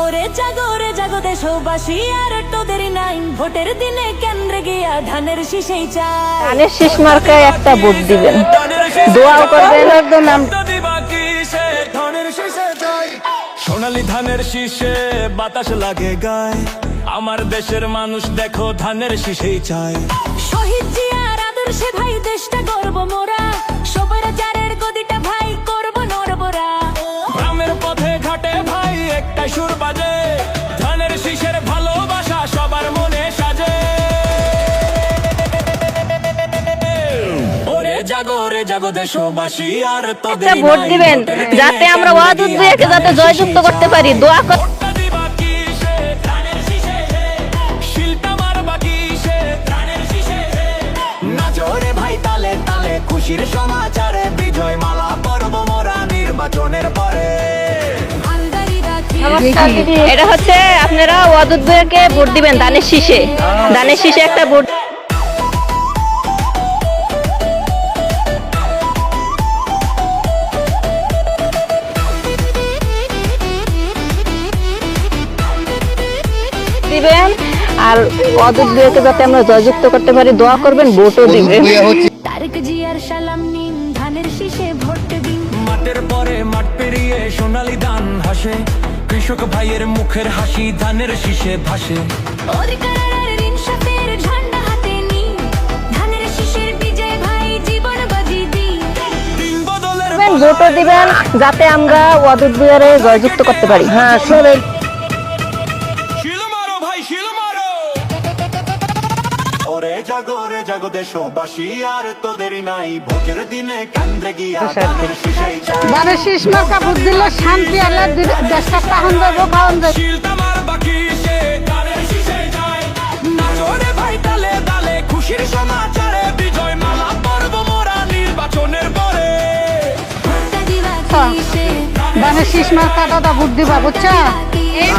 ওরে জাগো দেশবাসী আর তো দেরি নাই, ভোটের দিনে কেন্দ্রে গিয়া ধানের শীষেই চাই। ধানের শীষ মার্কায় একটা ভোট দিবেন, দোয়াও করবেন। একদম সোনালী ধানের শীষে বাতাস লাগে গায়, আমার দেশের মানুষ দেখো ধানের শীষেই চায়। শহীদ জিয়ার আদর্শে ভাই দেশটা গর্ব মোরা, সবরাচারের গদিটা ভাই করব নরবরা। গ্রামের পথে ঘাটে ভাই একটাই সুর বাজে, ধানের শীষের ভালোবাসা সবার মনে সাজে। ওরে জাগো দেশবাসী আর তোদের একটা ভোট দিবেন, যাতে আমরা ওয়াদুদ দুয়াকে যাতে জয়যুক্ত করতে পারি। দোয়া খুশির সমাচারে বিজয় মালা পরব মোরা নির্বাচনের পরে। এটা হচ্ছে আপনারা ওয়াদুদ দুয়াকে ভোট দিবেন ধানের শীষে। ধানের শীষে একটা ভোট দিবেন, আর ওয়াদুদ দুয়াকে যাতে আমরা জয়যুক্ত করতে পারি দোয়া করবেন, ভোটও দিবেন। তারেক জিয়ার সালাম নিন, ধানের শীষে ভোট দিন। মাঠের পরে মাঠ পেরিয়ে সোনালী ধান হাসে, কৃষক ভাইয়ের মুখের হাসি ধানের শীষে ভাসে। অধিকার আর ইনসাফের ঝান্ডা হাতে নিন, ধানের শীষের বিজয় ভাই জীবন বাজি দিন। দিন বদলের ভোটও দিবেন যাতে আমরা ওয়াদুদ দুয়ারে জয়যুক্ত করতে পারি। হ্যাঁ চলেন। শিল মারো ভাই শিল মারো। ওরে জাগো দেশবাসী আর তোদের নাই, ভোটের দিনে কেন্দ্রে গিয়া ধানের শীষেই চায়। ধানের শীষ মার্কা ভোট দিলে শান্তি আল্লাহ দেশটা পাহন যাবো খাওয়ান যাবে। শিল তামার বাকি সে ধানের শীষেই যায়। নাচো রে ভাই তালে তালে খুশির সমাচারে বিজয় মালা পরব মোরা নির্বাচনের পরে। ধানের শীষ মার্কা দাদা ভোট দিবা বুঝছা। এই